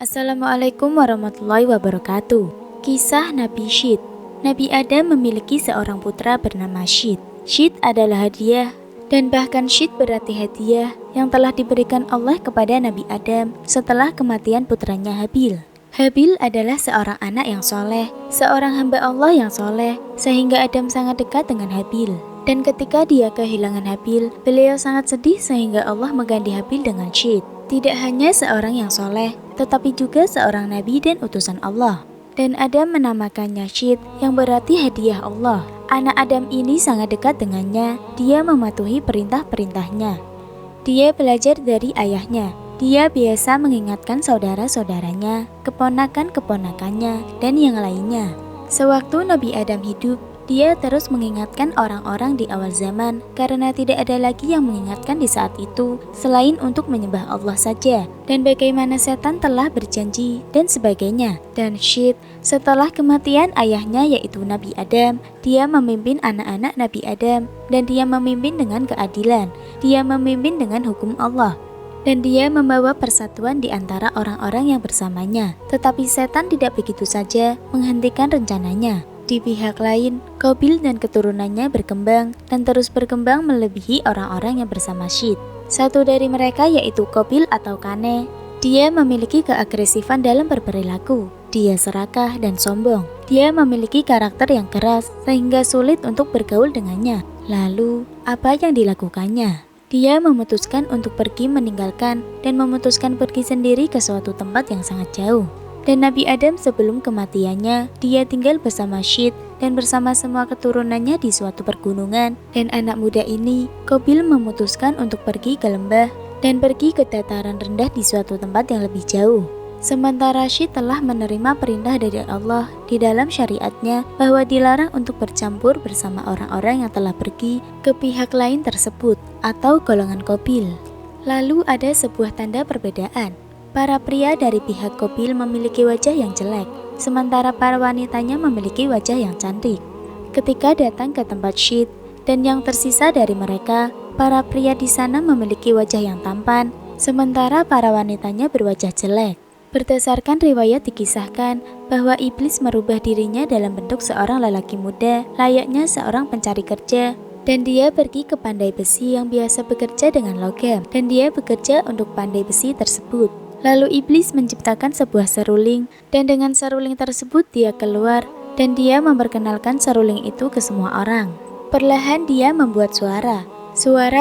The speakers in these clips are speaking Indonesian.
Assalamualaikum warahmatullahi wabarakatuh. Kisah Nabi Syed. Nabi Adam memiliki seorang putra bernama Syed. Syed adalah hadiah, dan bahkan Syed berarti hadiah yang telah diberikan Allah kepada Nabi Adam setelah kematian putranya Habil. Habil adalah seorang anak yang soleh, seorang hamba Allah yang soleh, sehingga Adam sangat dekat dengan Habil. Dan ketika dia kehilangan Habil, beliau sangat sedih sehingga Allah mengganti Habil dengan Syed. Tidak hanya seorang yang soleh, tetapi juga seorang nabi dan utusan Allah. Dan Adam menamakannya Syed, yang berarti hadiah Allah. Anak Adam ini sangat dekat dengannya, dia mematuhi perintah-perintahnya. Dia belajar dari ayahnya. Dia biasa mengingatkan saudara-saudaranya, keponakan-keponakannya, dan yang lainnya. Sewaktu Nabi Adam hidup, dia terus mengingatkan orang-orang di awal zaman karena tidak ada lagi yang mengingatkan di saat itu selain untuk menyembah Allah saja, dan bagaimana setan telah berjanji dan sebagainya. Dan Syed, setelah kematian ayahnya yaitu Nabi Adam, dia memimpin anak-anak Nabi Adam, dan dia memimpin dengan keadilan, dia memimpin dengan hukum Allah, dan dia membawa persatuan di antara orang-orang yang bersamanya. Tetapi setan tidak begitu saja menghentikan rencananya. Di pihak lain, Qabil dan keturunannya berkembang dan terus berkembang melebihi orang-orang yang bersama Syed. Satu dari mereka yaitu Qabil atau Kane. Dia memiliki keagresifan dalam berperilaku. Dia serakah dan sombong. Dia memiliki karakter yang keras sehingga sulit untuk bergaul dengannya. Lalu, apa yang dilakukannya? Dia memutuskan untuk pergi meninggalkan dan memutuskan pergi sendiri ke suatu tempat yang sangat jauh. Dan Nabi Adam sebelum kematiannya, dia tinggal bersama Syed dan bersama semua keturunannya di suatu pergunungan. Dan anak muda ini, Qabil memutuskan untuk pergi ke lembah dan pergi ke dataran rendah di suatu tempat yang lebih jauh. Sementara Syed telah menerima perintah dari Allah di dalam syariatnya bahwa dilarang untuk bercampur bersama orang-orang yang telah pergi ke pihak lain tersebut atau golongan Qabil. Lalu ada sebuah tanda perbedaan. Para pria dari pihak Qabil memiliki wajah yang jelek, sementara para wanitanya memiliki wajah yang cantik. Ketika datang ke tempat Syed, dan yang tersisa dari mereka, para pria di sana memiliki wajah yang tampan, sementara para wanitanya berwajah jelek. Berdasarkan riwayat dikisahkan bahwa iblis merubah dirinya dalam bentuk seorang lelaki muda, layaknya seorang pencari kerja, dan dia pergi ke pandai besi yang biasa bekerja dengan logam, dan dia bekerja untuk pandai besi tersebut. Lalu iblis menciptakan sebuah seruling, dan dengan seruling tersebut dia keluar, dan dia memperkenalkan seruling itu ke semua orang. Perlahan dia membuat suara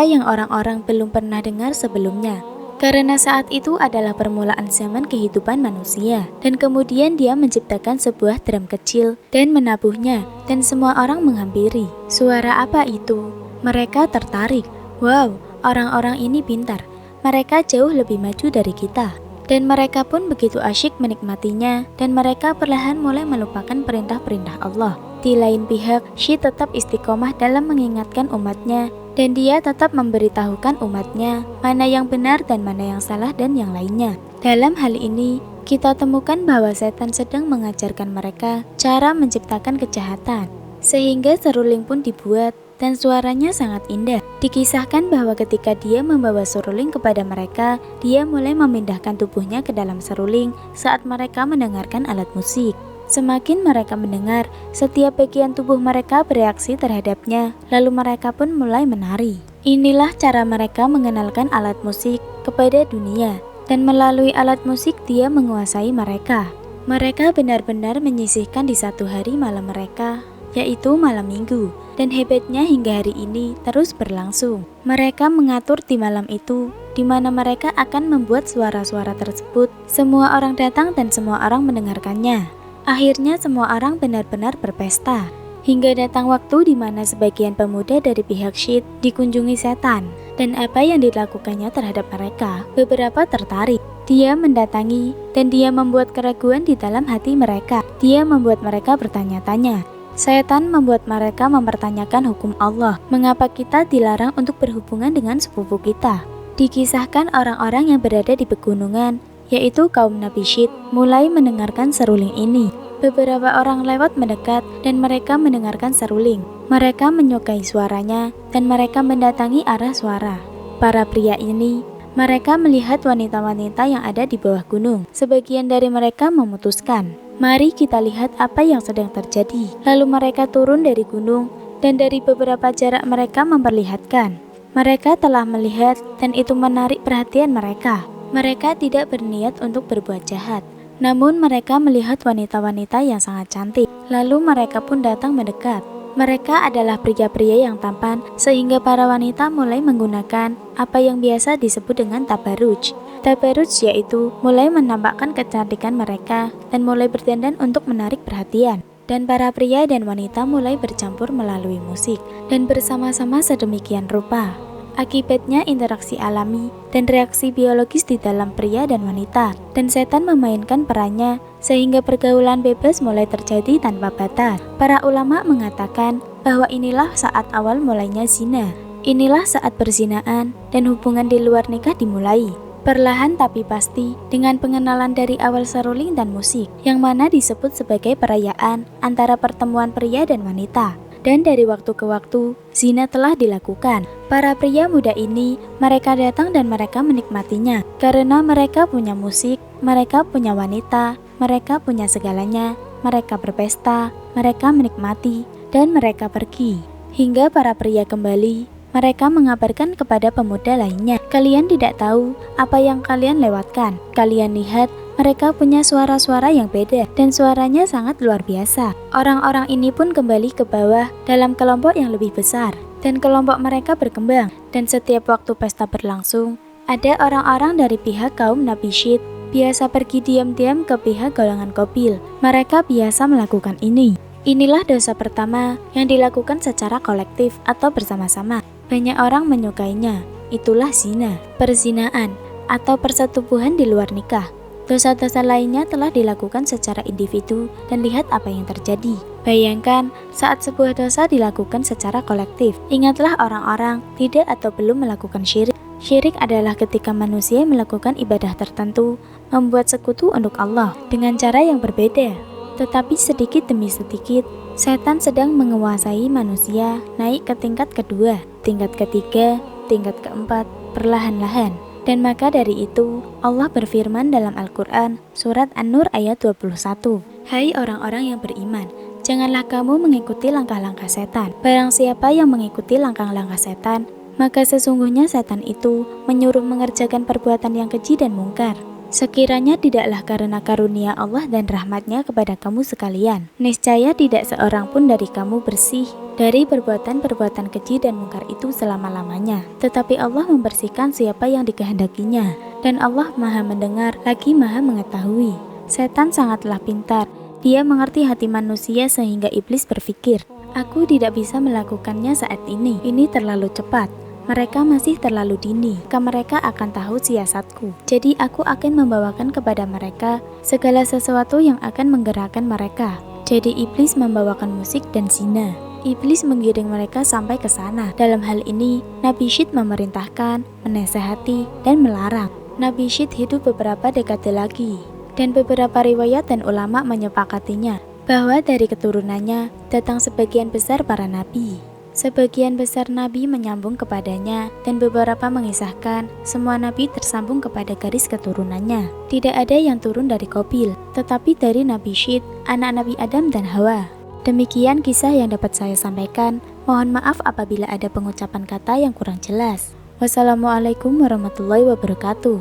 yang orang-orang belum pernah dengar sebelumnya, karena saat itu adalah permulaan zaman kehidupan manusia. Dan kemudian dia menciptakan sebuah drum kecil dan menabuhnya, dan semua orang menghampiri. Suara apa itu? Mereka tertarik. Wow, orang-orang ini pintar. Mereka jauh lebih maju dari kita. Dan mereka pun begitu asyik menikmatinya, dan mereka perlahan mulai melupakan perintah-perintah Allah. Di lain pihak, Syed tetap istiqomah dalam mengingatkan umatnya, dan dia tetap memberitahukan umatnya mana yang benar dan mana yang salah dan yang lainnya. Dalam hal ini, kita temukan bahwa setan sedang mengajarkan mereka cara menciptakan kejahatan, sehingga seruling pun dibuat, dan suaranya sangat indah. Dikisahkan bahwa ketika dia membawa seruling kepada mereka, dia mulai memindahkan tubuhnya ke dalam seruling saat mereka mendengarkan alat musik. Semakin mereka mendengar, setiap bagian tubuh mereka bereaksi terhadapnya, lalu mereka pun mulai menari. Inilah cara mereka mengenalkan alat musik kepada dunia, dan melalui alat musik dia menguasai mereka. Mereka benar-benar menyisihkan di satu hari malam mereka, yaitu malam minggu. Dan hebatnya hingga hari ini terus berlangsung. Mereka mengatur di malam itu, di mana mereka akan membuat suara-suara tersebut. Semua orang datang dan semua orang mendengarkannya. Akhirnya semua orang benar-benar berpesta. Hingga datang waktu di mana sebagian pemuda dari pihak Syed dikunjungi setan. Dan apa yang dilakukannya terhadap mereka, beberapa tertarik. Dia mendatangi dan dia membuat keraguan di dalam hati mereka. Dia membuat mereka bertanya-tanya. Setan membuat mereka mempertanyakan hukum Allah. Mengapa kita dilarang untuk berhubungan dengan sepupu kita? Dikisahkan orang-orang yang berada di pegunungan, yaitu kaum Nabi Syed, mulai mendengarkan seruling ini. Beberapa orang lewat mendekat dan mereka mendengarkan seruling. Mereka menyukai suaranya dan mereka mendatangi arah suara. Para pria ini Mereka melihat wanita-wanita yang ada di bawah gunung. Sebagian dari mereka memutuskan, mari kita lihat apa yang sedang terjadi. Lalu mereka turun dari gunung dan dari beberapa jarak mereka memperlihatkan. Mereka telah melihat dan itu menarik perhatian mereka. Mereka tidak berniat untuk berbuat jahat. Namun mereka melihat wanita-wanita yang sangat cantik. Lalu mereka pun datang mendekat. Mereka adalah pria-pria yang tampan, sehingga para wanita mulai menggunakan apa yang biasa disebut dengan tabaruj. Tabaruj yaitu mulai menampakkan kecantikan mereka dan mulai berdandan untuk menarik perhatian. Dan para pria dan wanita mulai bercampur melalui musik dan bersama-sama sedemikian rupa. Akibatnya interaksi alami dan reaksi biologis di dalam pria dan wanita, dan setan memainkan perannya sehingga pergaulan bebas mulai terjadi tanpa batas. Para ulama mengatakan bahwa inilah saat awal mulainya zina. Inilah saat perzinaan dan hubungan di luar nikah dimulai. Perlahan tapi pasti dengan pengenalan dari awal seruling dan musik, yang mana disebut sebagai perayaan antara pertemuan pria dan wanita. Dan dari waktu ke waktu, zina telah dilakukan. Para pria muda ini, mereka datang dan mereka menikmatinya. Karena mereka punya musik, mereka punya wanita, mereka punya segalanya. Mereka berpesta, mereka menikmati, dan mereka pergi. Hingga para pria kembali, mereka mengabarkan kepada pemuda lainnya, kalian tidak tahu apa yang kalian lewatkan. Kalian lihat, mereka punya suara-suara yang beda dan suaranya sangat luar biasa. Orang-orang ini pun kembali ke bawah dalam kelompok yang lebih besar dan kelompok mereka berkembang. Dan setiap waktu pesta berlangsung, ada orang-orang dari pihak kaum Nabi Syed biasa pergi diam-diam ke pihak golongan Qabil. Mereka biasa melakukan ini. Inilah dosa pertama yang dilakukan secara kolektif atau bersama-sama. Banyak orang menyukainya. Itulah zina, perzinaan, atau persetubuhan di luar nikah. Dosa-dosa lainnya telah dilakukan secara individu dan lihat apa yang terjadi. Bayangkan saat sebuah dosa dilakukan secara kolektif. Ingatlah orang-orang tidak atau belum melakukan syirik. Syirik adalah ketika manusia melakukan ibadah tertentu, membuat sekutu untuk Allah dengan cara yang berbeda. Tetapi sedikit demi sedikit, setan sedang menguasai manusia naik ke tingkat kedua, tingkat ketiga, tingkat keempat, perlahan-lahan. Dan maka dari itu, Allah berfirman dalam Al-Quran, surat An-Nur ayat 21. Hai orang-orang yang beriman, janganlah kamu mengikuti langkah-langkah setan. Barang siapa yang mengikuti langkah-langkah setan, maka sesungguhnya setan itu menyuruh mengerjakan perbuatan yang keji dan mungkar. Sekiranya tidaklah karena karunia Allah dan rahmatnya kepada kamu sekalian, niscaya tidak seorang pun dari kamu bersih dari perbuatan-perbuatan keji dan mungkar itu selama-lamanya. Tetapi Allah membersihkan siapa yang dikehendakinya, dan Allah Maha mendengar lagi Maha mengetahui. Setan sangatlah pintar, dia mengerti hati manusia sehingga iblis berpikir, aku tidak bisa melakukannya saat ini terlalu cepat. Mereka masih terlalu dini, mereka akan tahu siasatku. Jadi aku akan membawakan kepada mereka segala sesuatu yang akan menggerakkan mereka. Jadi iblis membawakan musik dan zina. Iblis menggiring mereka sampai ke sana. Dalam hal ini, Nabi Syed memerintahkan, menasehati, dan melarang. Nabi Syed hidup beberapa dekade lagi, dan beberapa riwayat dan ulama menyepakatinya bahwa dari keturunannya datang sebagian besar para nabi. Sebagian besar nabi menyambung kepadanya, dan beberapa mengisahkan semua nabi tersambung kepada garis keturunannya. Tidak ada yang turun dari Qabil, tetapi dari Nabi Syed, anak Nabi Adam dan Hawa. Demikian kisah yang dapat saya sampaikan. Mohon maaf apabila ada pengucapan kata yang kurang jelas. Wassalamualaikum warahmatullahi wabarakatuh.